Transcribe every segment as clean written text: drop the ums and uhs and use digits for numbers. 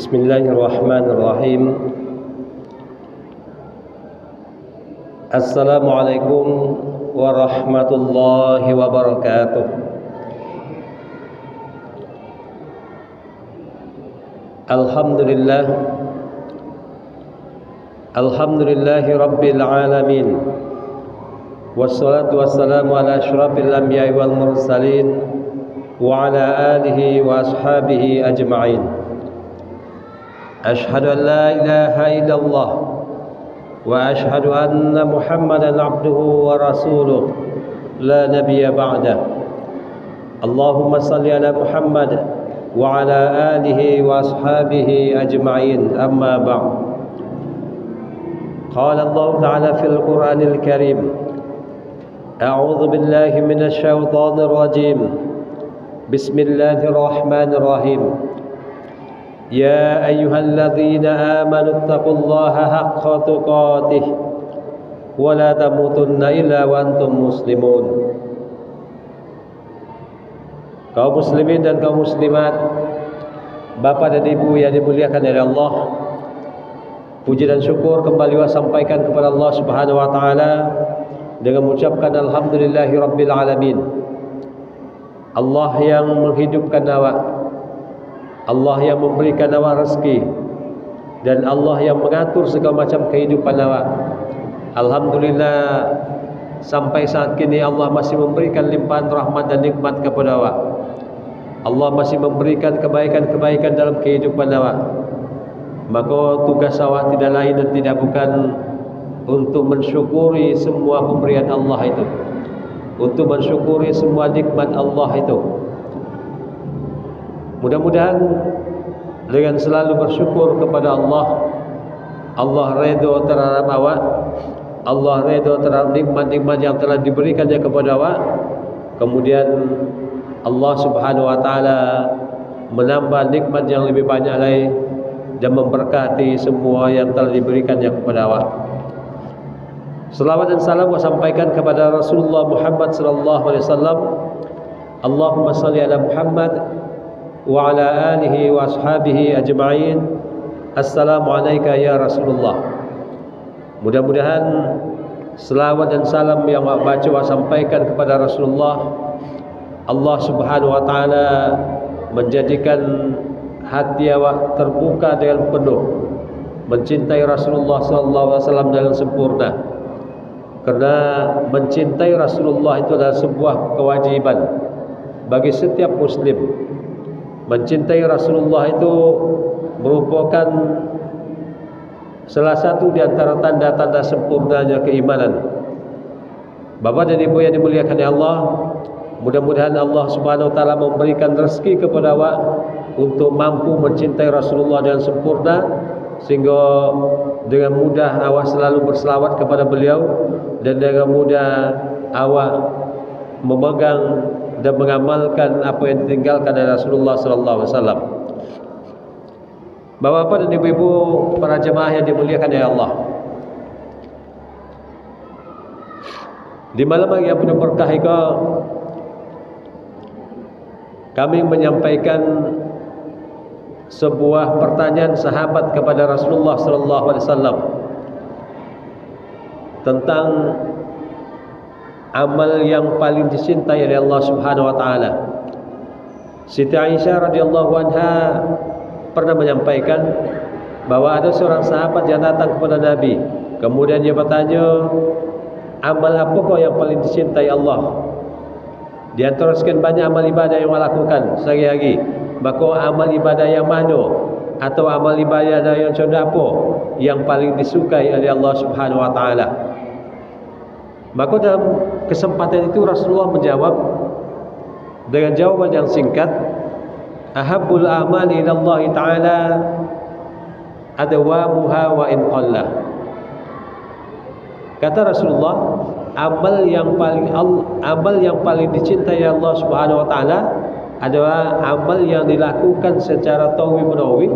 Bismillahirrahmanirrahim. Assalamualaikum warahmatullahi wabarakatuh. Alhamdulillahi rabbil alamin. Wassalatu wassalamu ala asyrafil anbiya'i wal mursalin wa ala alihi wa ashabihi ajma'in. Ashhadu an la ilaha illallah wa ashhadu anna Muhammadan abduhu wa rasuluh la nabiyya ba'dah. Allahumma salli ala Muhammad wa ala alihi wa ashabihi ajma'in, amma ba'd. Qala Allah ta'ala fil Qur'anil Karim, a'udzu billahi minasy syaithanir rajim. Bismillahirrahmanirrahim. Ya ayyuhalladzina amanu taqullaha haqqa tuqatih wa la tamutunna illa wa antum muslimun. Kaum muslimin dan kaum muslimat, Bapak dan Ibu yang dimuliakan oleh Allah, puji dan syukur kembali saya sampaikan kepada Allah Subhanahu wa taala dengan mengucapkan alhamdulillahi rabbil alamin. Allah yang menghidupkan awak, Allah yang memberikan awak rezeki, dan Allah yang mengatur segala macam kehidupan awak. Alhamdulillah, sampai saat kini Allah masih memberikan limpahan rahmat dan nikmat kepada awak. Allah masih memberikan kebaikan-kebaikan dalam kehidupan awak. Maka tugas awak tidak lain dan tidak bukan untuk mensyukuri semua pemberian Allah itu, untuk mensyukuri semua nikmat Allah itu. Mudah-mudahan dengan selalu bersyukur kepada Allah, Allah redha terhadap awak, Allah redha terhadap nikmat-nikmat yang telah diberikannya kepada awak. Kemudian Allah Subhanahu wa taala menambah nikmat yang lebih banyak lagi dan memberkati semua yang telah diberikannya kepada awak. Selawat dan salam saya sampaikan kepada Rasulullah Muhammad sallallahu alaihi wasallam. Allahumma salli ala Muhammad wa ala alihi wa ashabihi ajma'in. Assalamualaikum ya Rasulullah. Mudah-mudahan selawat dan salam yang baca wa sampaikan kepada Rasulullah, Allah Subhanahu wa taala menjadikan hati awak terbuka dengan penuh mencintai Rasulullah sallallahu alaihi wasallam dengan sempurna. Karena mencintai Rasulullah itu adalah sebuah kewajiban bagi setiap muslim. Mencintai Rasulullah itu merupakan salah satu di antara tanda-tanda sempurnanya keimanan. Bapak dan Ibu yang dimuliakan Allah, mudah-mudahan Allah Subhanahu wa taala memberikan rezeki kepada awak untuk mampu mencintai Rasulullah dengan sempurna, sehingga dengan mudah awak selalu berselawat kepada beliau, dan dengan mudah awak memegang dan mengamalkan apa yang ditinggalkan oleh Rasulullah sallallahu alaihi wasallam. Bapak-bapak dan ibu-ibu para jemaah yang dimuliakan oleh Allah, di malam yang penuh berkah ini kami menyampaikan sebuah pertanyaan sahabat kepada Rasulullah sallallahu alaihi wasallam tentang amal yang paling dicintai oleh Allah Subhanahu wa taala. Siti Aisyah radhiyallahu anha pernah menyampaikan bahwa ada seorang sahabat yang datang kepada Nabi, kemudian dia bertanya, amal apakah yang paling dicintai Allah? Di antara sekian banyak amal ibadah yang melakukan sehari-hari, maka amal ibadah yang mana atau amal ibadah yang contoh apa yang paling disukai oleh Allah Subhanahu wa taala? Maka dalam kesempatan itu Rasulullah menjawab dengan jawaban yang singkat, ahabbul a'mali ilallah ta'ala adwamuha wa in qalla. Kata Rasulullah, amal yang paling dicintai Allah Subhanahu wa taala adalah amal yang dilakukan secara tawwi-menawi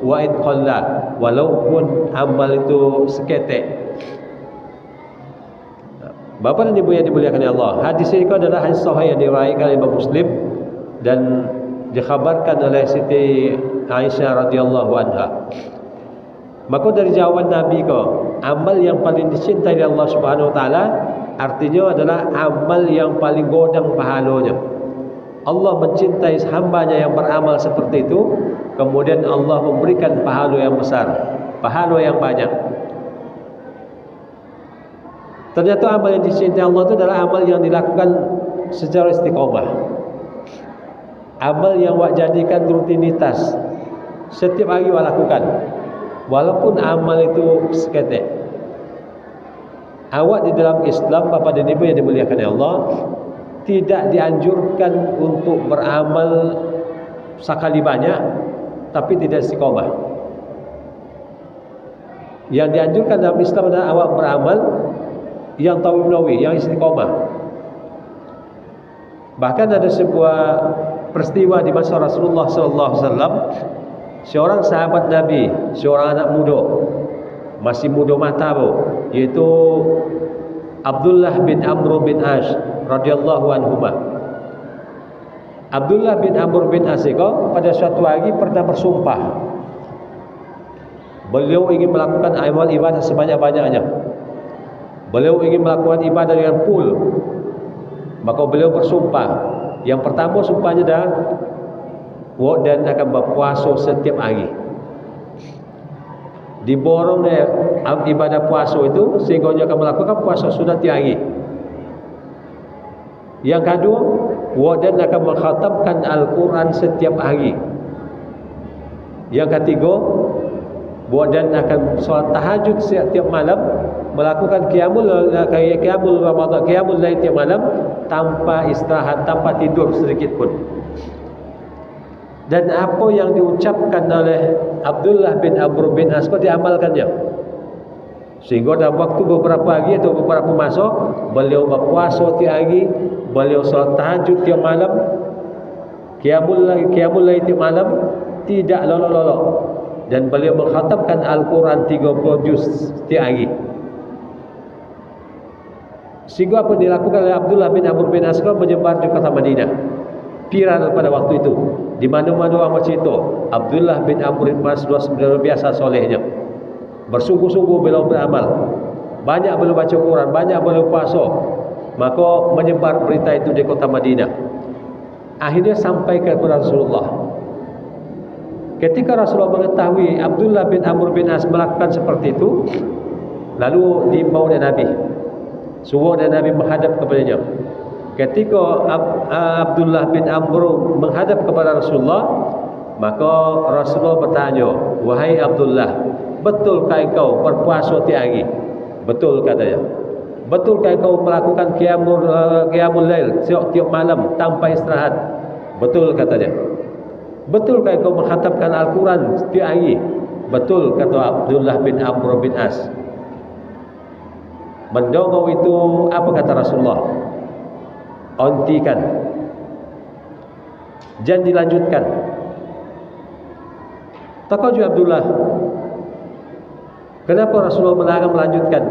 wa in qalla, walaupun amal itu seketek. Bapak dan Ibu yang dimuliakan Allah, hadis ini adalah hadis sahih yang diriwayatkan oleh Imam Muslim dan dikhabarkan oleh Siti Aisyah radhiyallahu anha. Maka dari jawaban Nabi ko, amal yang paling dicintai oleh Allah Subhanahu wa taala artinya adalah amal yang paling godang pahalanya. Allah mencintai hambanya yang beramal seperti itu, kemudian Allah memberikan pahala yang besar, pahala yang banyak. Ternyata amal yang dicintai Allah itu adalah amal yang dilakukan secara istiqomah, amal yang awak jadikan rutinitas, setiap hari awak lakukan, walaupun amal itu seketik. Awak di dalam Islam, bapa dan ibu yang dimuliakan oleh Allah, tidak dianjurkan untuk beramal sekali banyak tapi tidak istiqomah. Yang dianjurkan dalam Islam adalah awak beramal yang tawib-nawi, yang istiqomah. Bahkan ada sebuah peristiwa di masa Rasulullah sallallahu alaihi wasallam, seorang sahabat Nabi, seorang anak muda, masih muda mata bu, yaitu Abdullah bin Amr bin As radhiyallahu anhuma. Abdullah bin Amr bin As pada suatu hari pernah bersumpah, beliau ingin melakukan amal ibadah sebanyak-banyaknya. Beliau ingin melakukan ibadah dengan full. Maka beliau bersumpah. Yang pertama sumpahnya dah, dan akan berpuasa setiap hari. Diborong ibadah puasa itu sehingga dia akan melakukan puasa sunat tiap hari. Yang kedua, dan akan mengkhatamkan Al-Quran setiap hari. Yang ketiga, dan akan solat tahajud setiap malam, melakukan qiyamul Ramadan, qiyamul lail tiap malam tanpa istirahat, tanpa tidur sedikit pun. Dan apa yang diucapkan oleh Abdullah bin Amr bin As diamalkannya. Sehingga dalam waktu beberapa hari atau beberapa masa, beliau berpuasa tiap hari, beliau solat tahajud tiap malam, qiyamul lail tiap malam, tidak lolok-lolok. Dan beliau mengkhatamkan Al-Quran 30 juz setiap hari. Sehingga apa dilakukan oleh Abdullah bin Amr bin As menyebar di kota Madinah. Viral pada waktu itu. Di mana-mana orang cerita Abdullah bin Amr bin As luar biasa solehnya. Bersungguh-sungguh beliau beramal. Banyak beliau baca Quran, banyak beliau puasa. Maka menyebar berita itu di kota Madinah. Akhirnya sampai kepada Rasulullah. Ketika Rasulullah mengetahui Abdullah bin Amr bin As melakukan seperti itu, lalu diimbau oleh Nabi, suruh dan Nabi menghadap kepadanya. Ketika Abdullah bin Amr menghadap kepada Rasulullah, maka Rasulullah bertanya, "Wahai Abdullah, betulkah engkau berpuasa tiap hari?" Betul katanya. Betulkah engkau melakukan qiyamul lail tiap malam tanpa istirahat? Betul katanya. Betulkah engkau mengkhatamkan Al-Quran setiap hari? Betul kata Abdullah bin Amr bin As. Mendengar itu, apa kata Rasulullah? Hentikan, jangan dilanjutkan. Terkejut Abdullah, kenapa Rasulullah melarang melanjutkan?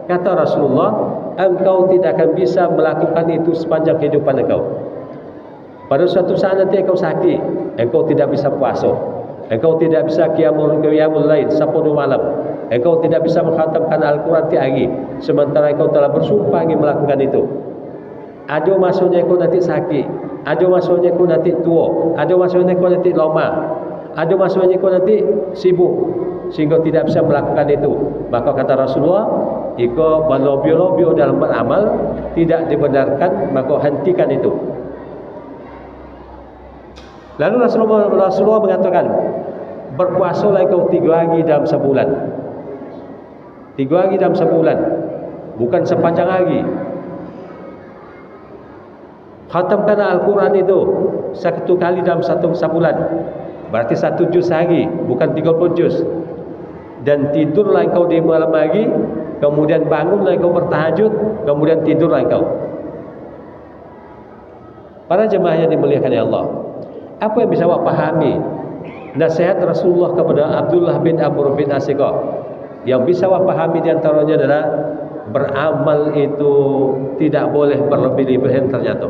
Kata Rasulullah, engkau tidak akan bisa melakukan itu sepanjang kehidupan engkau. Pada suatu saat nanti engkau sakit, engkau tidak bisa puasa, engkau tidak bisa qiyamul lail 10 malam, engkau tidak bisa mengkhatamkan Al-Quran tiap hari, sementara engkau telah bersumpah ingin melakukan itu. Ada masanya engkau nanti sakit, ada masanya engkau nanti tua, ada masanya engkau nanti lemah, ada masanya engkau nanti sibuk, sehingga tidak bisa melakukan itu. Maka kata Rasulullah, jika berlobby-lobby dalam beramal tidak dibenarkan, maka hentikan itu. Lalu Rasulullah mengatakan, berpuasalah kau 3 hari dalam sebulan. 3 hari dalam sebulan, bukan sepanjang hari. Khatamkan Al-Quran itu 1 kali dalam 1 sebulan. Berarti 1 juz sehari, bukan 30 juz. Dan tidurlah engkau di malam hari, kemudian bangunlah engkau bertahajud, kemudian tidurlah engkau. Para jemaah yang dimuliakan oleh Allah, apa yang bisa awak pahami nasihat Rasulullah kepada Abdullah bin Amr bin As? Yang bisa awak pahami diantaranya adalah beramal itu tidak boleh berlebih-lebihan ternyata.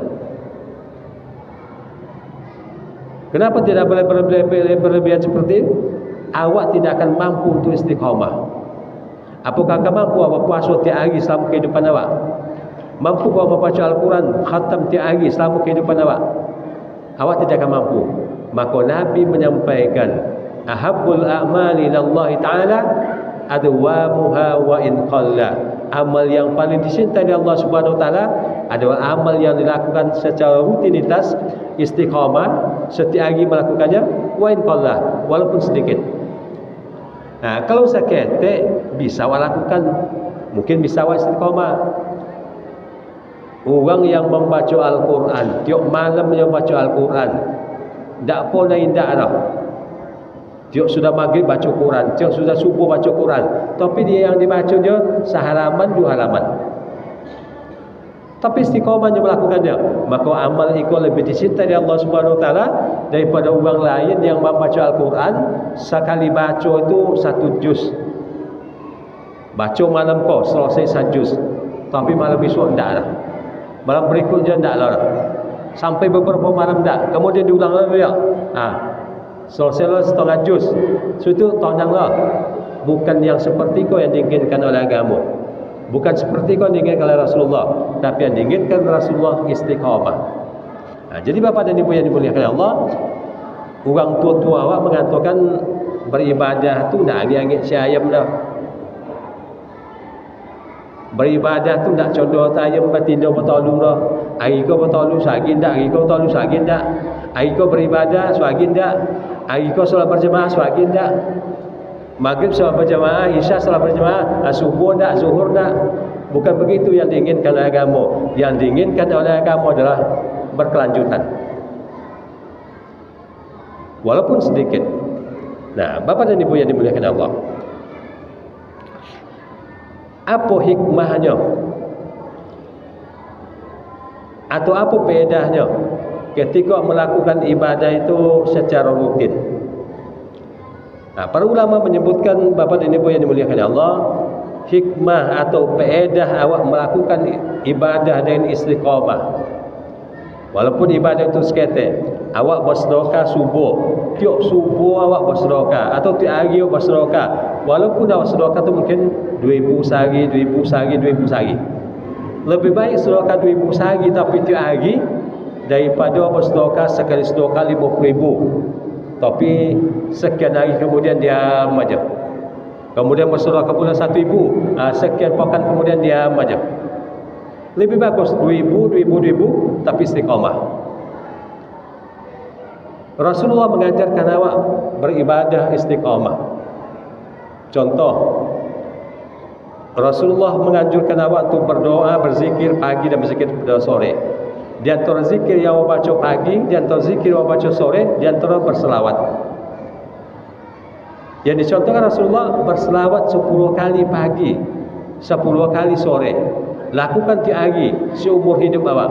Kenapa tidak boleh berlebihan seperti itu? Awak tidak akan mampu untuk istiqamah. Apakah kamu mampu awak puasa tiap hari selama kehidupan awak? Mampu awak membaca Al-Quran khatam tiap hari selama kehidupan awak? Awak tidak akan mampu. Maka Nabi menyampaikan, ahabbul a'mali lillahi ta'ala adwamuha wa in qalla. Amal yang paling dicintai oleh Allah Subhanahu wa taala adalah amal yang dilakukan secara rutinitas, istiqamah, setiap hari melakukannya, wa in qalla, walaupun sedikit. Nah, kalau seketik bisa awak lakukan, mungkin bisa awak istiqamah. Orang yang membaca Al-Quran, tiap malam yang baca Al-Quran, tak pun lain tak dah. Tiap sudah maghrib baca Quran, tiap sudah subuh baca Quran. Tapi dia yang dibacanya sehalaman, 2 halaman. Tapi istiqamahnya melakukannya, maka amal itu lebih dicintai oleh Allah Subhanahu wa taala daripada orang lain yang membaca Al-Quran sekali baca itu 1 juz. Baca malam kau selesai 1 juz. Tapi malam besok tidak lah. Malam berikutnya tidak lah. Sampai beberapa malam tak. Kemudian diulang lagi ya. Selesai setengah juz. Itu tonanglah. Bukan yang seperti kau yang diinginkan oleh agama. Bukan seperti kau yang diinginkan oleh Rasulullah. Tapi yang diinginkan Rasulullah istiqamah. Jadi Bapak dan Ibu yang dimuliakan Allah, orang tua-tua awak mengatakan beribadah tu tak angin-angin si ayam dah. Beribadah tu tak contoh ayam bertindak bertolong dah. Hari kau bertolong sagin tak, hari kau bertolong sagin tak. Hari kau beribadah sagin tak. Hari kau solat berjemaah sagin tak. Maghrib solat berjemaah, Isya solat berjemaah, subuh tak, zuhur tak. Bukan begitu yang diinginkan oleh agama. Yang diinginkan oleh agama adalah berkelanjutan. Walaupun sedikit. Nah, Bapak dan Ibu yang dimuliakan Allah, apa hikmahnya atau apa bedanya ketika melakukan ibadah itu secara rutin? Nah, para ulama menyebutkan, Bapak dan Ibu yang dimuliakan Allah, hikmah atau faedah awak melakukan ibadah dengan istiqamah. Walaupun ibadah itu seketik, awak bersedekah subuh, tiap subuh awak bersedekah, atau tiap hari awak bersedekah. Walaupun awak sedekah itu mungkin 2,000 sehari, 2,000 sehari, 2,000 sehari. Lebih baik sedekah 2,000 sehari tapi tiap hari daripada bersedekah sekali sedekah 50,000. Tapi sekian hari kemudian dia aja. Kemudian bersedekah pula 1,000, sekian pekan kemudian dia aja. Lebih bagus 2,000 tapi istiqamah. Rasulullah mengajarkan awak beribadah istiqamah. Contoh, Rasulullah menganjurkan awak untuk berdoa, berzikir pagi dan berzikir pada sore. Di antara zikir yang awak baca pagi, di antara zikir yang awak baca sore, di antara berselawat. Yang dicontohkan Rasulullah berselawat 10 kali pagi, 10 kali sore. Lakukan tiap hari seumur hidup awak.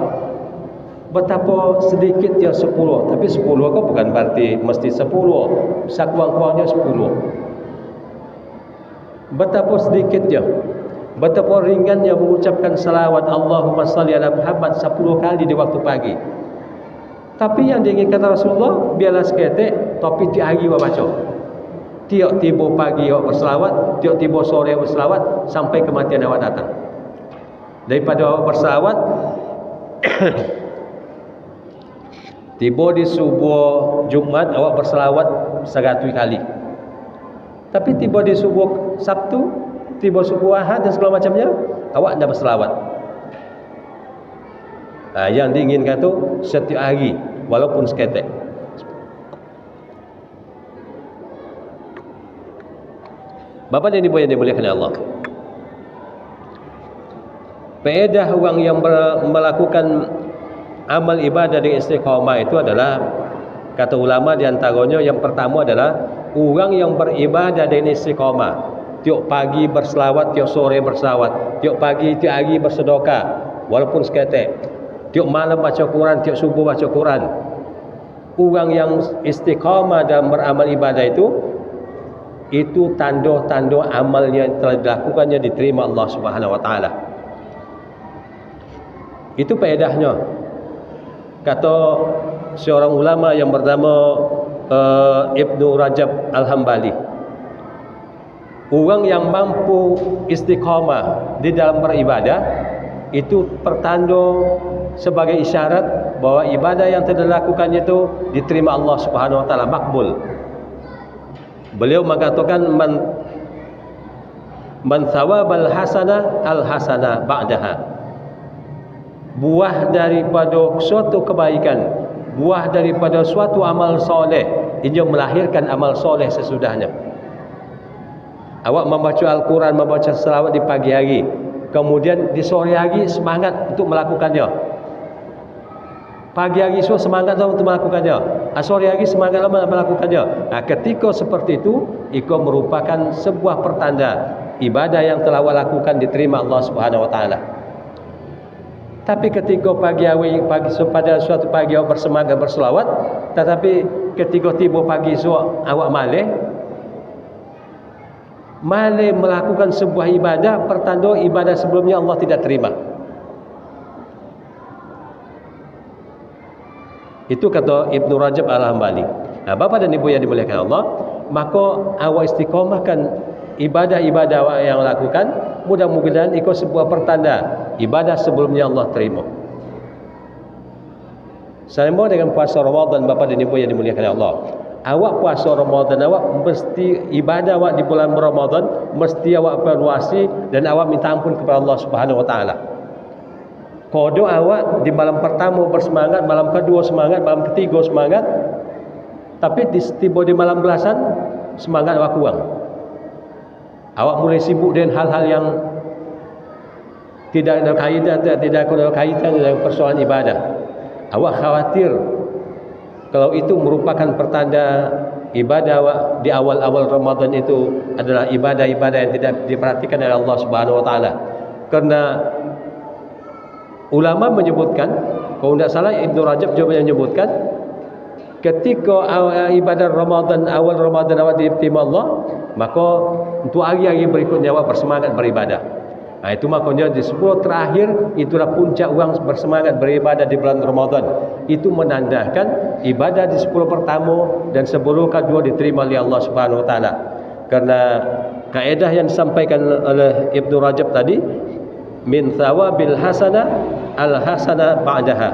Betapa sedikit ya 10, tapi 10 kau bukan berarti mesti 10. Sakurang-kurangnya 10. Betapa sedikitnya, betapa ringannya mengucapkan salawat Allahumma salli ala Muhammad 10 kali di waktu pagi. Tapi yang diinginkan Rasulullah biarlah seketik, tapi tiap hari awak baca. Tiap tiba pagi awak berselawat, tiap tiba sore awak berselawat sampai kematian awak datang. Daripada awak berselawat tiba di subuh Jumat awak berselawat 100 kali. Tapi tiba di subuh Sabtu, tiba subuh Ahad dan segala macamnya, awak dah berselawat. Yang diinginkan tu setiap hari walaupun seketik. Bapak dan Ibu yang dimuliakan Allah, faedah orang yang melakukan amal ibadah dengan istiqamah itu adalah, kata ulama di antaranya yang pertama adalah orang yang beribadah dengan istiqamah. Tiap pagi berselawat, tiap sore berselawat, tiap pagi, tiap hari bersedekah walaupun seketik, tiap malam baca Quran, tiap subuh baca Quran. Orang yang istiqamah dalam beramal ibadah itu tanda-tanda amalnya yang telah dilakukannya diterima Allah Subhanahu wa taala. Itu faedahnya. Kata seorang ulama yang bernama Ibnu Rajab Al-Hambali. Orang yang mampu istiqamah di dalam beribadah itu pertanda sebagai isyarat bahwa ibadah yang telah dilakukannya itu diterima Allah Subhanahu wa taala, makbul. Beliau mengatakan man thawabal hasanah al hasanah ba'daha. Buah daripada suatu kebaikan, buah daripada suatu amal soleh, ia melahirkan amal soleh sesudahnya. Awak membaca Al-Quran, membaca selawat di pagi hari, kemudian di sore hari semangat untuk melakukannya. Pagi hari semangat untuk melakukannya, sore hari semangat melakukannya. Ketika seperti itu merupakan sebuah pertanda ibadah yang telah awak lakukan diterima Allah Subhanahu wa taala. Tapi ketika pagi pada suatu pagi awak bersemangat berselawat, tetapi ketika tiba pagi esok awak malas melakukan sebuah ibadah, pertanda ibadah sebelumnya Allah tidak terima. Itu kata Ibnu Rajab Al-Hambali. Bapa dan ibu yang dimuliakan Allah, maka awak istiqamahkan ibadah-ibadah awak yang lakukan, mudah-mudahan ikut sebuah pertanda ibadah sebelumnya Allah terima. Sama dengan puasa Ramadan, bapa dan ibu yang dimuliakan Allah. Awak puasa Ramadan, awak mesti ibadah awak di bulan Ramadan mesti awak berpuasa dan awak minta ampun kepada Allah Subhanahu wa taala. Kodo awak di malam pertama bersemangat, malam kedua semangat, malam ketiga semangat, tapi tiba di malam belasan semangat awak kurang. Awak mulai sibuk dengan hal-hal yang tidak ada kaitan dengan persoalan ibadah. Awak khawatir kalau itu merupakan pertanda ibadah awak di awal-awal Ramadan itu adalah ibadah-ibadah yang tidak diperhatikan oleh Allah Subhanahu wa taala. Karena ulama menyebutkan, kalau tidak salah Ibnu Rajab juga menyebutkan, ketika ibadah Ramadan, awal Ramadan awak diterima Allah, maka untuk hari-hari berikutnya awak bersemangat beribadah. Itu makanya di 10 terakhir itulah puncak orang bersemangat beribadah di bulan Ramadan. Itu menandakan ibadah di 10 pertama dan 10 kedua diterima oleh Allah Subhanahu wa taala. Karena kaedah yang disampaikan oleh Ibnu Rajab tadi, min thawabil hasanah al hasanah ba'daha.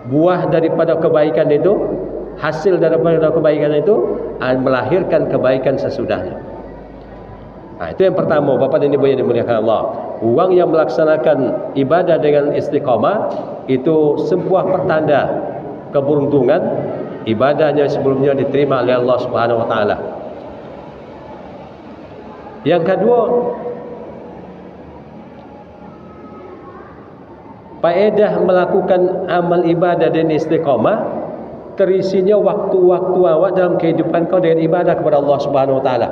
Buah daripada kebaikan itu, hasil daripada kebaikan itu melahirkan kebaikan sesudahnya. Itu yang pertama, Bapak dan Ibu yang dimuliakan Allah. Orang yang melaksanakan ibadah dengan istiqamah itu sebuah pertanda keberuntungan, ibadahnya sebelumnya diterima oleh Allah Subhanahu wa taala. Yang kedua, faedah melakukan amal ibadah dan istiqamah terisinya waktu-waktu awak dalam kehidupan kau dengan ibadah kepada Allah Subhanahu wa taala.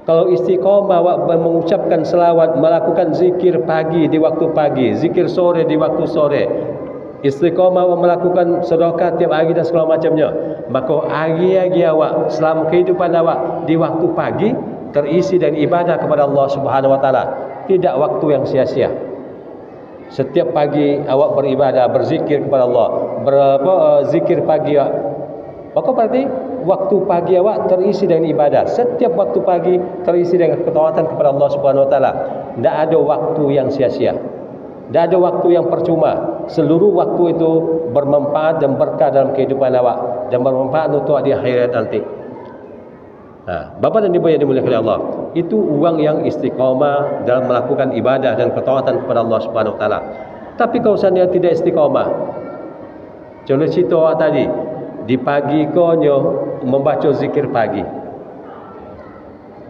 Kalau istiqamah awak mengucapkan selawat, melakukan zikir pagi di waktu pagi, zikir sore di waktu sore, istiqamah awak melakukan sedekah tiap hari dan segala macamnya, maka hari-hari awak selama kehidupan awak di waktu pagi terisi dengan ibadah kepada Allah Subhanahu wa taala, tidak waktu yang sia-sia. Setiap pagi awak beribadah, berzikir kepada Allah, zikir pagi awak. Maka berarti waktu pagi awak terisi dengan ibadah. Setiap waktu pagi terisi dengan ketaatan kepada Allah Subhanahu wa taala. Tidak ada waktu yang sia-sia. Tidak ada waktu yang percuma. Seluruh waktu itu bermanfaat dan berkah dalam kehidupan awak dan bermanfaat untuk di akhirat nanti. Bapak dan Ibu yang dimuliakan Allah, itu orang yang istiqamah dalam melakukan ibadah dan ketaatan kepada Allah Subhanahu wa taala. Tapi kalau seandainya tidak istiqamah, contoh cerita awak tadi, di pagi konyo membaca zikir pagi,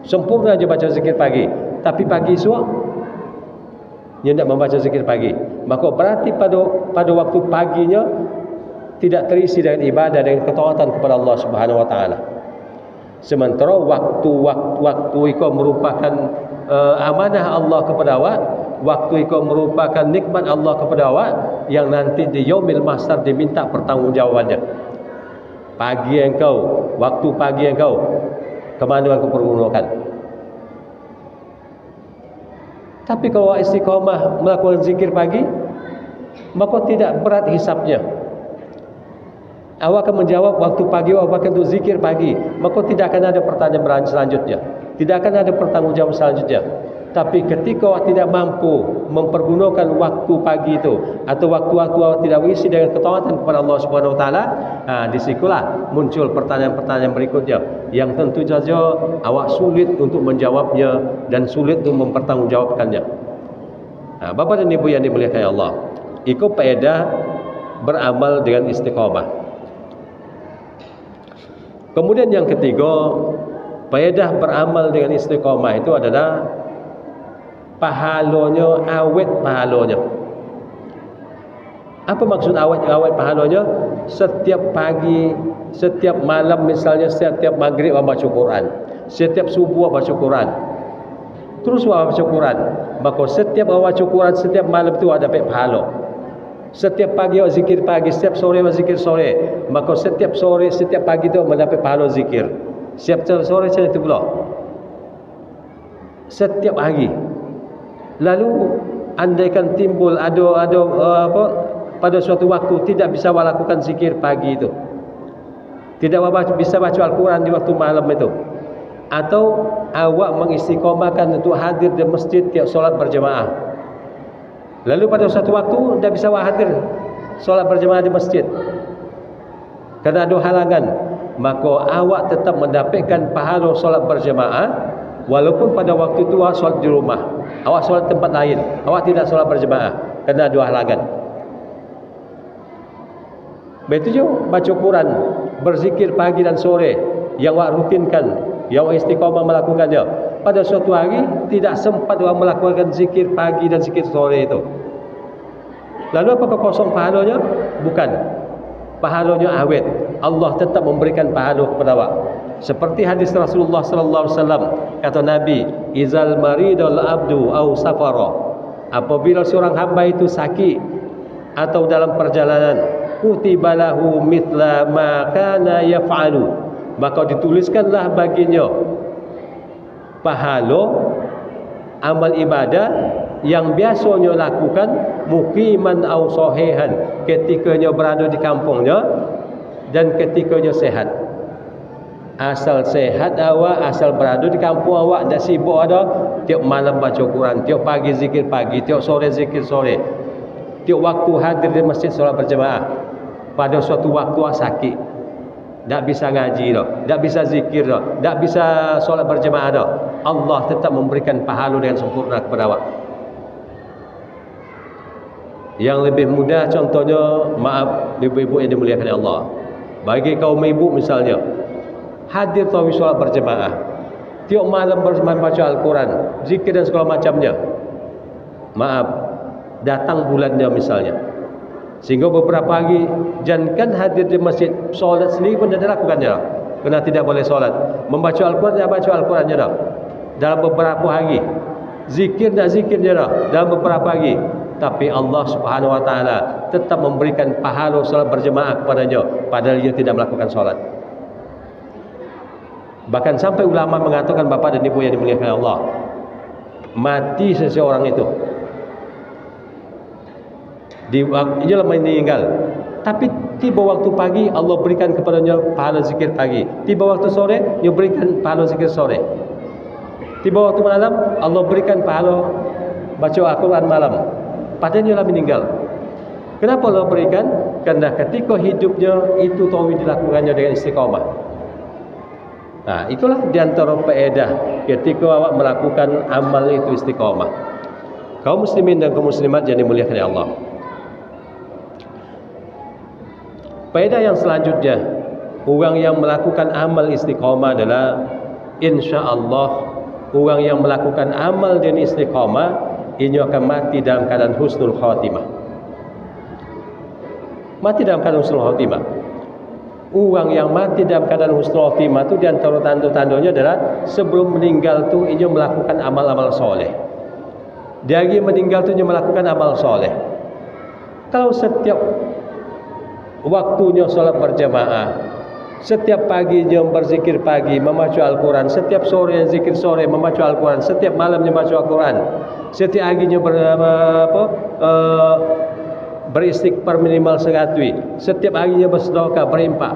sempurna aja baca zikir pagi, tapi pagi esok dia tidak membaca zikir pagi, maka berarti pada waktu paginya tidak terisi dengan ibadah dan ketaatan kepada Allah Subhanahu wa taala. Sementara waktu itu merupakan amanah Allah kepada awak, waktu itu merupakan nikmat Allah kepada awak yang nanti di yaumil mahsyar diminta pertanggungjawabannya. Pagi engkau, waktu pagi engkau, kemana engkau pergunakan? Tapi kalau istiqamah melakukan zikir pagi, maka tidak berat hisapnya. Awak akan menjawab waktu pagi, awak akan zikir pagi, maka tidak akan ada pertanyaan selanjutnya, tidak akan ada pertanggungjawaban selanjutnya. Tapi ketika awak tidak mampu mempergunakan waktu pagi itu, atau waktu-waktu awak tidak berisi dengan ketaatan kepada Allah Subhanahu Wa Taala, disitulah muncul pertanyaan-pertanyaan berikutnya yang tentu saja awak sulit untuk menjawabnya dan sulit untuk mempertanggungjawabkannya. Bapak dan Ibu yang dimuliakan Allah, itu faedah beramal dengan istiqamah. Kemudian yang ketiga, faedah beramal dengan istiqamah itu adalah pahalanya, awet pahalanya. Apa maksud awet pahalanya? Setiap pagi, setiap malam, misalnya setiap maghrib baca Quran, setiap subuh baca Quran, terus baca Quran, maka setiap baca Quran setiap malam itu ada pahala. Setiap pagi awak zikir pagi, setiap sore awak zikir sore, maka setiap sore, setiap pagi itu mendapat pahala zikir. Setiap sore macam itu pula, setiap hari. Lalu andaikan timbul ada pada suatu waktu tidak bisa awak lakukan zikir pagi itu, tidak bisa baca Al-Quran di waktu malam itu, atau awak mengistiqomahkan untuk hadir di masjid tiap solat berjemaah, lalu pada suatu waktu tidak bisa hadir solat berjemaah di masjid kerana ada halangan, maka awak tetap mendapatkan pahala solat berjemaah walaupun pada waktu itu awak solat di rumah, awak solat tempat lain, awak tidak solat berjemaah kerana ada halangan. Begitu juga baca Quran, berzikir pagi dan sore yang awak rutinkan, yang awak istiqamah melakukannya. Pada suatu hari tidak sempat awak melakukan zikir pagi dan zikir sore itu, lalu apakah kosong pahalanya? Bukan, pahalanya awet. Allah tetap memberikan pahala kepada awak. Seperti hadis Rasulullah sallallahu alaihi wasallam, kata Nabi, izal maridul abdu au safara, apabila seorang hamba itu sakit atau dalam perjalanan, kutiba lahu mithla ma kana yaf'alu, maka dituliskanlah baginya pahala amal ibadah yang biasanya lakukan muqiman au sahihan, ketikanya berada di kampungnya dan ketikanya sehat. Asal sehat awak, asal berada di kampung awak, tak sibuk ada, tiap malam baca Quran, tiap pagi zikir pagi, tiap sore zikir sore, tiap waktu hadir di masjid solat berjemaah. Pada suatu waktu awak sakit, tak bisa ngaji dah, tak bisa zikir dah, tak bisa solat berjemaah dah, Allah tetap memberikan pahala dengan sempurna kepada awak. Yang lebih mudah contohnya, maaf ibu-ibu yang dimuliakan Allah, bagi kaum ibu misalnya, hadir tarawih solat berjemaah, tiap malam baca Al-Quran, zikir dan segala macamnya. Maaf, datang bulannya misalnya, sehingga beberapa hari jangan hadir di masjid, solat sendiri pun tidak lakukannya, kerana tidak boleh solat. Membaca Al-Quran, tidak baca Al-Qurannya dah dalam beberapa hari, zikir tak zikirnya dah dalam beberapa hari. Tapi Allah Subhanahu Wa Taala tetap memberikan pahala solat berjemaah kepadanya, padahal dia tidak melakukan solat. Bahkan sampai ulama mengatakan, bapak dan ibu yang dimuliakan Allah, mati seseorang itu dia meninggal, tapi tiba waktu pagi Allah berikan kepadanya pahala zikir pagi, tiba waktu sore dia berikan pahala zikir sore, tiba waktu malam Allah berikan pahala baca Al-Quran malam, padahal dia meninggal. Kenapa Allah berikan? Kerana ketika hidupnya itu tahu dilakukannya dengan istiqamah. Nah, itulah diantara faedah ketika awak melakukan amal itu istiqamah. Kaum muslimin dan kaum muslimat yang dimuliakan Allah, faedah yang selanjutnya, orang yang melakukan amal istiqamah adalah insya-Allah orang yang melakukan amal dan istiqamah ini akan mati dalam keadaan husnul khatimah. Mati dalam keadaan husnul khatimah. Orang yang mati dalam keadaan husnul khatimah itu di antara tanda-tandanya adalah sebelum meninggal tu ia melakukan amal-amal soleh. Dia lagi meninggal tu ia melakukan amal soleh. Kalau setiap waktunya solat berjamaah, setiap paginya berzikir pagi, membaca Al-Quran, setiap sore zikir sore, membaca Al-Quran, setiap malamnya baca Al-Quran, setiap paginya beristighfar minimal 100, setiap harinya bersedekah berimpak.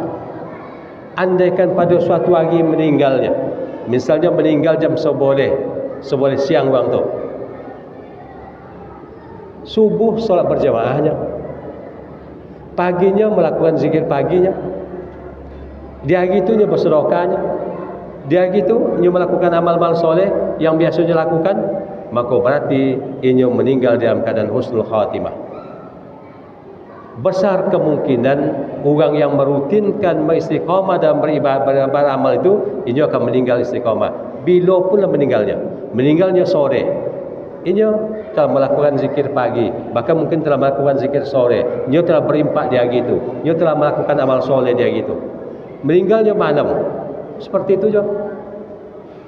Andaikan pada suatu hari meninggalnya, misalnya meninggal jam seboleh siang bang tu, subuh solat berjamaahnya, paginya melakukan zikir paginya, di hari itu nya bersedekahnya, di hari itu nya melakukan amal-amal soleh yang biasanya lakukan, maka berarti ia meninggal dalam keadaan husnul khatimah. Besar kemungkinan orang yang merutinkan beristiqamah dan beramal itu, ia akan meninggal istiqamah. Bila pula meninggalnya sore, ia telah melakukan zikir pagi, bahkan mungkin telah melakukan zikir sore, ia telah berimpak di hari itu, ia telah melakukan amal soleh di hari itu. Meninggalnya malam, seperti itu je.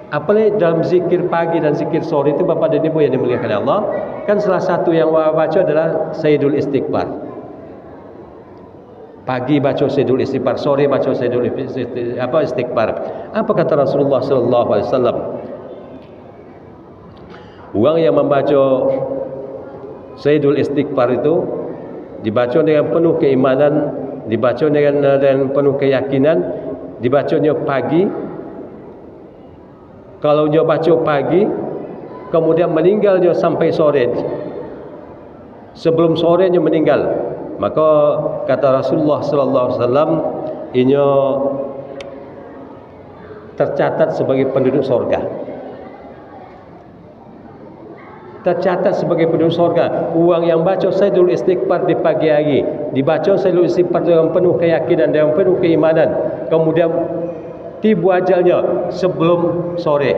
Apalagi dalam zikir pagi dan zikir sore itu, Bapak dan Ibu yang dimuliakan Allah, kan salah satu yang baca adalah Sayyidul Istighfar. Pagi baca Sayyidul Istighfar, sore baca Sayyidul Istighfar. Apa kata Rasulullah sallallahu alaihi wasallam? Orang yang membaca Sayyidul Istighfar itu dibaca dengan penuh keimanan, dibaca dengan penuh keyakinan, dibacanya pagi. Kalau dia baca pagi, kemudian meninggalnya sampai sore, sebelum sorenya meninggal, maka kata Rasulullah sallallahu alaihi wasallam, ia tercatat sebagai penduduk surga. Tercatat sebagai penduduk surga. Orang yang baca Sayyidul Istighfar di pagi hari, dibaca Sayyidul Istighfar dengan penuh keyakinan, dengan penuh keimanan, kemudian tiba ajalnya sebelum sore,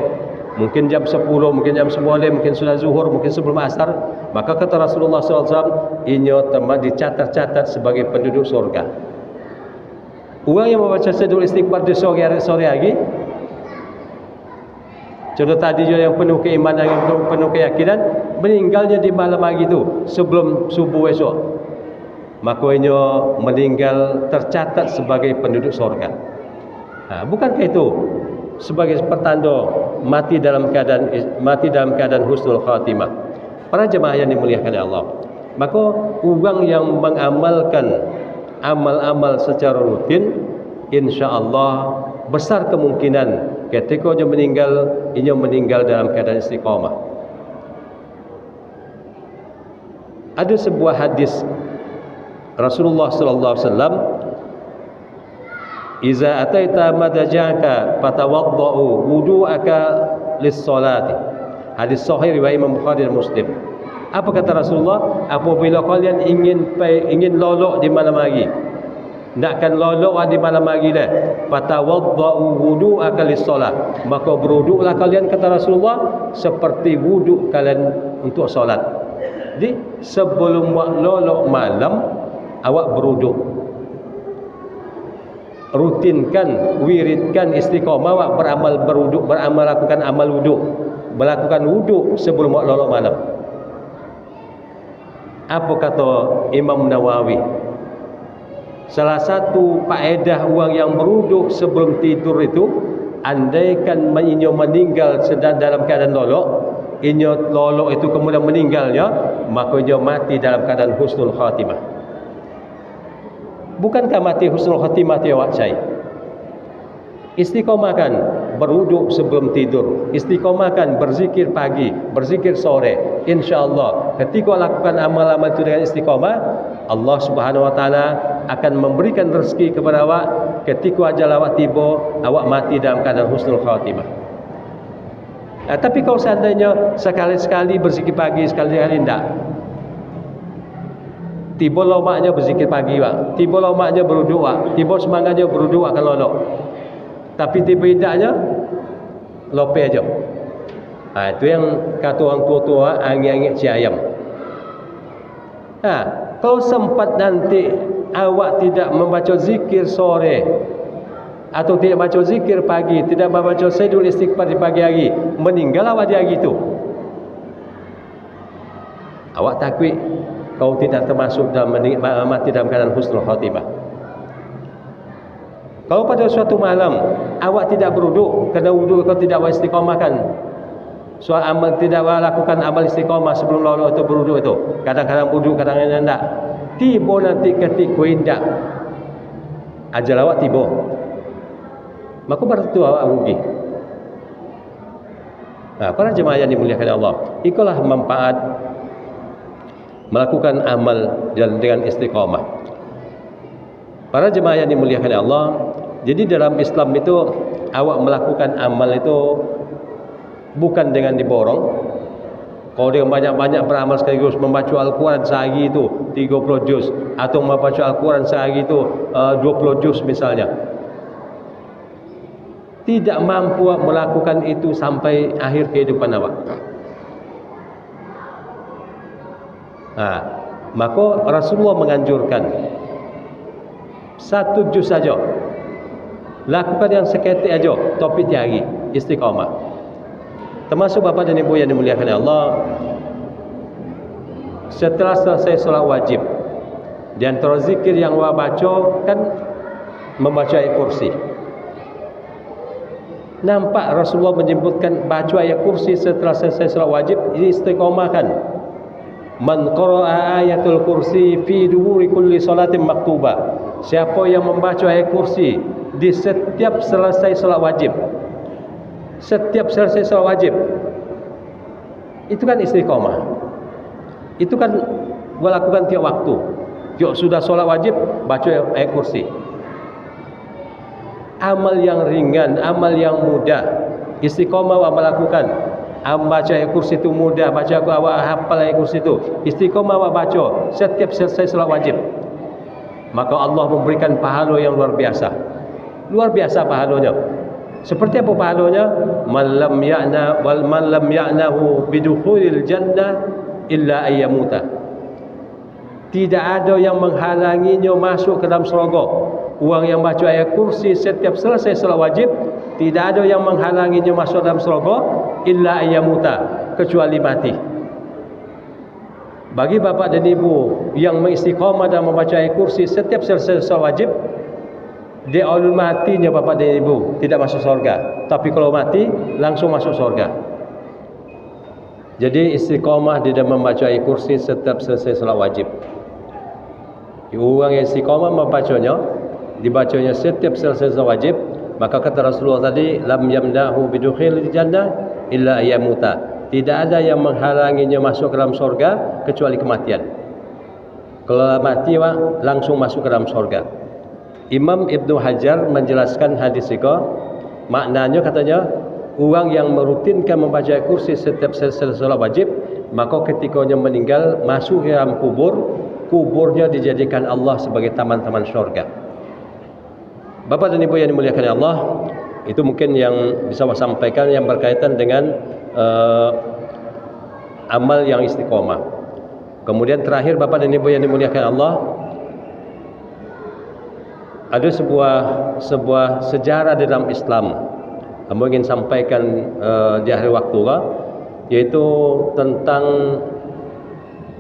mungkin jam 10, mungkin jam 9, mungkin sudah zuhur, mungkin sebelum asar, maka kata Rasulullah SAW, ini dicatat sebagai penduduk surga. Orang yang membaca Sayyidul Istighfar di sore hari, contoh tadi juga yang penuh keimanan, yang penuh keyakinan, meninggalnya di malam hari itu sebelum subuh esok, maka ini meninggal tercatat sebagai penduduk surga. Bukankah itu sebagai pertanda mati dalam keadaan husnul khatimah? Para jemaah yang dimuliakan Allah, maka orang yang mengamalkan amal-amal secara rutin, insya-Allah besar kemungkinan ketika dia meninggal dalam keadaan istiqamah. Ada sebuah hadis Rasulullah sallallahu alaihi wasallam, "Iza ataita madajaka fatawaddau wudu'aka lis-salati." Hadis sahih riwayat Imam Bukhari dan Muslim. Apa kata Rasulullah? Apabila kalian ingin lolok di malam hari, nakkan lolok di malam hari dah, fatawaddau wudu'aka lis-salat, maka berwuduklah kalian, kata Rasulullah, seperti wuduk kalian untuk solat. Jadi sebelum lolok malam, awak berwuduk. Rutinkan, wiridkan istiqamah, awak beramal berwuduk, lakukan amal wuduk, melakukan wuduk sebelum lolok malam. Apa kata Imam Nawawi? Salah satu faedah orang yang berwuduk sebelum tidur itu, andaikan inyo meninggal sedang dalam keadaan lolok, inyo lolok itu kemudian meninggalnya, maka inyo mati dalam keadaan husnul khatimah. Bukankah mati husnul khatimah ya awak cai? Istiqomahkan berwuduk sebelum tidur, istiqomahkan berzikir pagi, berzikir sore. InsyaAllah ketika lakukan amal-amal itu dengan istiqomah, Allah Subhanahu Wa Taala akan memberikan rezeki kepada awak. Ketika ajal awak tiba, awak mati dalam keadaan husnul khatimah. Tapi kalau seandainya sekali-sekali berzikir pagi, sekali-sekali tidak, tiba lomaknya berzikir pagi, wak, tiba lomaknya berwuduk, wak, tiba semangatnya berwuduk akan lolok, tapi tiba tidaknya lope aja. Itu yang kata orang tua-tua, angin-angin si ayam. Kalau sempat nanti awak tidak membaca zikir sore atau tidak baca zikir pagi, tidak membaca Sayyidul Istighfar di pagi hari, meninggal awak di hari itu, awak takwi kau tidak termasuk dalam mati dalam keadaan husnul khatimah. Kalau pada suatu malam awak tidak berwuduk, kerana wuduk kau tidak istiqamahkan, soal amal tidak lakukan amal istiqamah sebelum lolok itu berwuduk itu, kadang-kadang wuduk, kadang-kadang tidak, tiba nanti ketika indak ajal awak tiba, maka berarti awak rugi. Nah, para jemaah yang dimuliakan Allah, itulah manfaat melakukan amal dengan istiqamah. Para jemaah yang dimuliakan Allah, jadi dalam Islam itu awak melakukan amal itu bukan dengan diborong. Kalau dia banyak-banyak beramal sekaligus, membaca Al-Quran sehari itu 30 juz, atau membaca Al-Quran sehari itu 20 juz misalnya, tidak mampu melakukan itu sampai akhir kehidupan awak. Nah, maka Rasulullah menganjurkan 1 juz saja, lakukan yang seketik aja, tapi tiari istiqamah. Termasuk bapa dan ibu yang dimuliakan Allah, setelah selesai solat wajib, di antara zikir yang awak baca kan membaca ayat kursi. Nampak Rasulullah menyebutkan baca ayat kursi setelah selesai solat wajib, ini istiqamahkan. Man qara'a ayatul kursi fi duburi kulli salatin maktubah. Siapa yang membaca ayat kursi di setiap selesai solat wajib, setiap selesai solat wajib, itu kan istiqamah. Itu kan melakukan tiap waktu. Tiap sudah solat wajib, baca ayat kursi. Amal yang ringan, amal yang mudah, istiqamah awak melakukan. Baca ayat kursi itu mudah, baca awak hafal ayat kursi itu, istiqamah awak baca setiap selesai solat wajib, maka Allah memberikan pahala yang luar biasa. Luar biasa pahalanya. Seperti apa pahalanya? Man lam ya'nahu bidukhulil jannah illa ayyamuta. Tidak ada yang menghalanginya masuk ke dalam syurga. Orang yang baca ayat kursi setiap selesai salat wajib, tidak ada yang menghalanginya masuk dalam syurga illa ayyamuta, kecuali mati. Bagi bapa dan ibu yang mengistiqamah dan membaca ayat kursi setiap selesai salat wajib, dia ulul matinya bapa dan ibu tidak masuk surga, tapi kalau mati langsung masuk surga. Jadi istiqamah di dalam membaca ayat kursi setiap selesai salat wajib. Orang yang istiqamah membacanya, dibacanya setiap selesai salat wajib, maka kata Rasulullah tadi, lam yamdahu bidukhil jannah illa ayyamuta. Tidak ada yang menghalanginya masuk ke dalam surga kecuali kematian. Kalau mati langsung masuk ke dalam surga. Imam Ibnu Hajar menjelaskan hadis itu, maknanya katanya, orang yang merutinkan membaca kursi setiap selesai salat wajib, maka ketikanya meninggal masuk ke dalam kubur, kuburnya dijadikan Allah sebagai taman-taman surga. Bapak dan Ibu yang dimuliakan Allah, itu mungkin yang bisa saya sampaikan yang berkaitan dengan amal yang istiqomah. Kemudian terakhir Bapak dan Ibu yang dimuliakan Allah, ada sebuah sejarah di dalam Islam yang ingin sampaikan di akhir waktu, yaitu tentang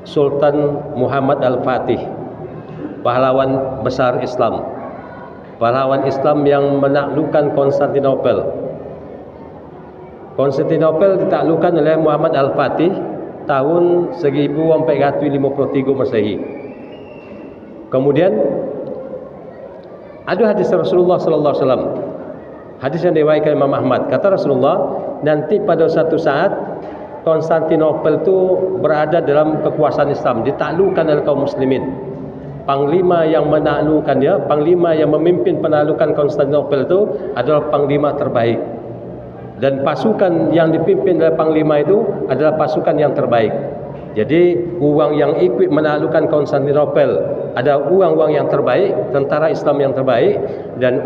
Sultan Muhammad Al-Fatih, pahlawan besar Islam, pahlawan Islam yang menaklukkan Konstantinopel. Konstantinopel ditaklukkan oleh Muhammad Al-Fatih tahun 1453 Masehi. Kemudian ada hadis Rasulullah sallallahu alaihi wasallam, hadis yang diriwayatkan Imam Ahmad. Kata Rasulullah, nanti pada satu saat Konstantinopel itu berada dalam kekuasaan Islam, ditaklukkan oleh kaum muslimin. Panglima yang menaklukkannya, panglima yang memimpin penaklukan Konstantinopel itu adalah panglima terbaik. Dan pasukan yang dipimpin oleh panglima itu adalah pasukan yang terbaik. Jadi orang yang ikut menaklukkan Konstantinopel ada orang-orang yang terbaik, tentara Islam yang terbaik, dan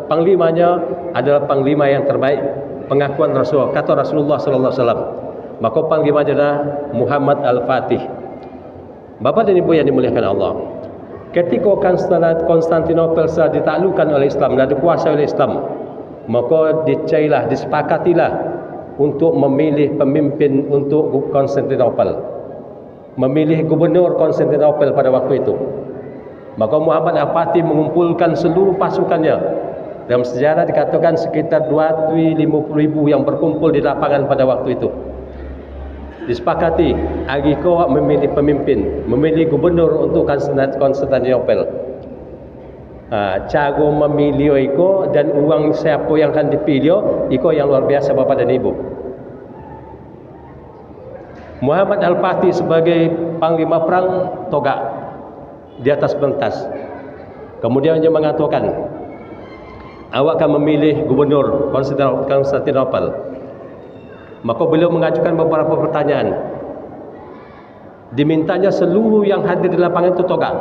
panglimanya adalah panglima yang terbaik. Pengakuan Rasul, kata Rasulullah sallallahu alaihi wasallam. Maka panglima adalah Muhammad Al-Fatih. Bapak dan Ibu yang dimuliakan Allah, ketika Konstantinopel sudah ditaklukkan oleh Islam dan dikuasai oleh Islam, maka dicarilah, disepakatilah untuk memilih pemimpin untuk Konstantinopel, memilih gubernur Konstantinopel pada waktu itu. Maka Muhammad Al-Fatih mengumpulkan seluruh pasukannya. Dalam sejarah dikatakan sekitar 250.000 yang berkumpul di lapangan pada waktu itu. disepakati hari ko memilih pemimpin, memilih gubernur untuk Konstantinopel. Cara memilih iko dan uang siapa yang akan dipilih iko yang luar biasa bapa dan ibu. Muhammad Al-Fatih sebagai panglima perang togak di atas pentas. Kemudian dia mengatakan, awak akan memilih gubernur Konstantinopel. Maka beliau mengajukan beberapa pertanyaan. Dimintanya seluruh yang hadir di lapangan itu togak.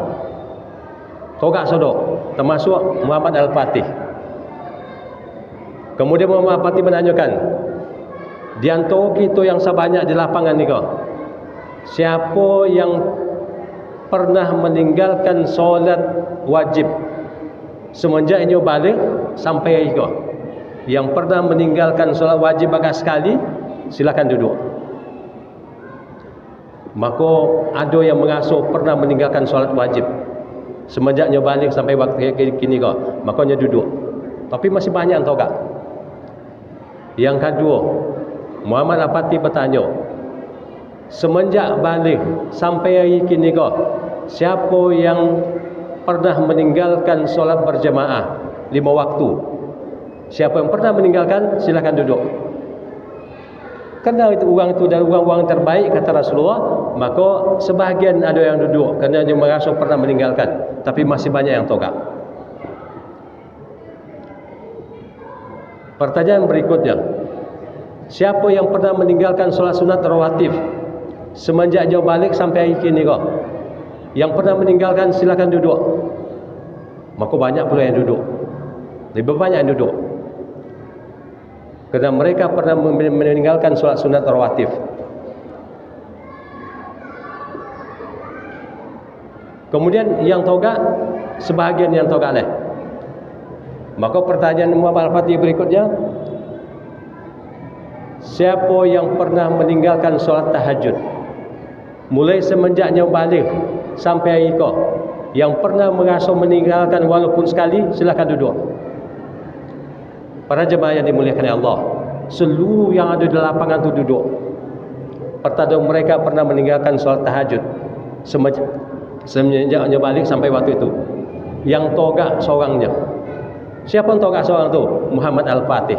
Togak sodok, termasuk Muhammad Al-Fatih. Kemudian Muhammad Al-Fatih menanyakan, di antara kita yang sebanyak di lapangan ni kau, siapa yang pernah meninggalkan solat wajib semenjak ini balik sampai hari kau? Yang pernah meninggalkan solat wajib agak sekali, silakan duduk. Maka ada yang mengaso pernah meninggalkan solat wajib semenjaknya balik sampai waktu kini kau, makanya duduk. Tapi masih banyak yang togak. Yang kedua, Muhammad Al-Fatih bertanya, semenjak balik sampai hari kini kau, siapa yang pernah meninggalkan solat berjamaah 5 waktu? Siapa yang pernah meninggalkan, silakan duduk. Kerana itu orang itu dari orang-orang terbaik kata Rasulullah, maka sebahagian ada yang duduk kerana dia merasa pernah meninggalkan, tapi masih banyak yang togak. Pertanyaan berikutnya, siapa yang pernah meninggalkan solat sunat rawatib semenjak jauh balik sampai hari kini kau? Yang pernah meninggalkan silakan duduk. Maka banyak pula yang duduk. Lebih banyak yang duduk. Kerana mereka pernah meninggalkan solat sunat rawatib. Kemudian yang togak, sebahagian yang togak leh. Maka pertanyaan Muhammad Al-Fatih berikutnya, siapa yang pernah meninggalkan solat tahajud mulai semenjaknya balik sampai hari kau, yang pernah merasa meninggalkan walaupun sekali, silakan duduk. Para jemaah yang dimuliakan Allah, seluruh yang ada di lapangan itu duduk. Pertama mereka pernah meninggalkan solat tahajud semenjaknya balik sampai waktu itu. Yang togak seorangnya. Siapa yang togak seorang itu? Muhammad Al-Fatih.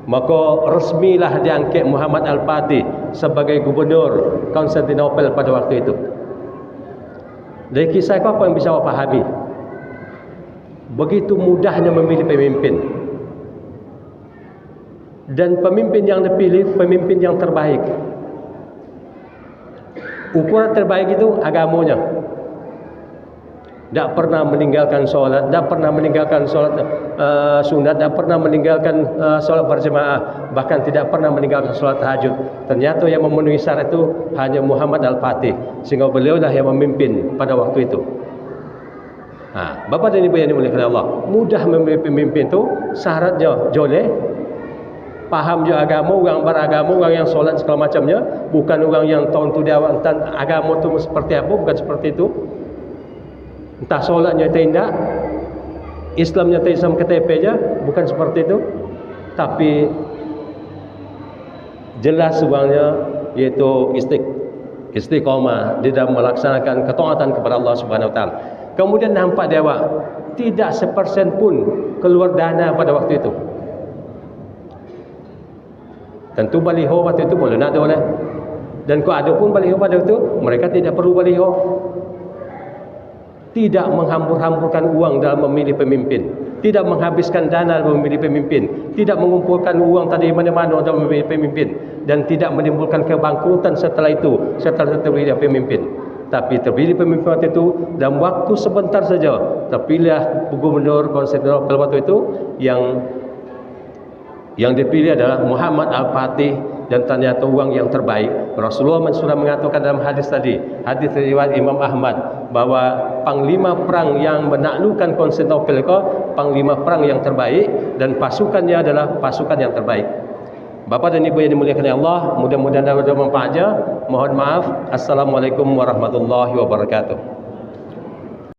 Maka resmilah diangkat Muhammad Al-Fatih sebagai gubernur Konstantinopel pada waktu itu. Dari kisah itu apa yang bisa awak pahami? Begitu mudahnya memilih pemimpin. Dan pemimpin yang dipilih, pemimpin yang terbaik. Ukuran terbaik itu agamanya. Tak pernah meninggalkan solat, tak pernah meninggalkan solat sunat, tak pernah meninggalkan solat berjemaah, bahkan tidak pernah meninggalkan solat tahajud. Ternyata yang memenuhi syarat itu hanya Muhammad Al-Fatih, sehingga beliaulah yang memimpin pada waktu itu. Bapa dan ibu yang dimuliakan Allah, mudah memilih pemimpin itu syaratnya joleh, faham je agama, orang beragama, orang yang solat segala macamnya, bukan orang yang tahu tu dia tentang agama tu seperti apa, bukan seperti itu. Entah solatnya tidak, Islamnya Islam KTP je, bukan seperti itu. Tapi jelas sebenarnya iaitu istiqamah di dalam melaksanakan ketaatan kepada Allah Subhanahu Wa Taala. Kemudian nampak dia awak tidak sepersen pun keluar dana pada waktu itu. Tentu baliho waktu itu boleh nak ada oleh. Dan kalau ada pun baliho pada waktu itu, mereka tidak perlu baliho. Tidak menghambur-hamburkan uang dalam memilih pemimpin, tidak menghabiskan dana dalam memilih pemimpin, tidak mengumpulkan uang tadi mana-mana dalam memilih pemimpin, dan tidak menimbulkan kebangkrutan setelah itu, setelah terpilih pemimpin. Tapi terpilih pemimpin waktu itu dalam waktu sebentar saja, terpilih gubernur Konstantinopel waktu itu yang dipilih adalah Muhammad Al-Fatih, dan ternyata orang yang terbaik. Rasulullah sudah mengatakan dalam hadis tadi, hadis riwayat Imam Ahmad, bahwa panglima perang yang menaklukkan Konstantinopel itu panglima perang yang terbaik, dan pasukannya adalah pasukan yang terbaik. Bapa dan ibu yang dimuliakan Allah, mudah-mudahan ada manfaatnya. Mohon maaf. Assalamualaikum warahmatullahi wabarakatuh.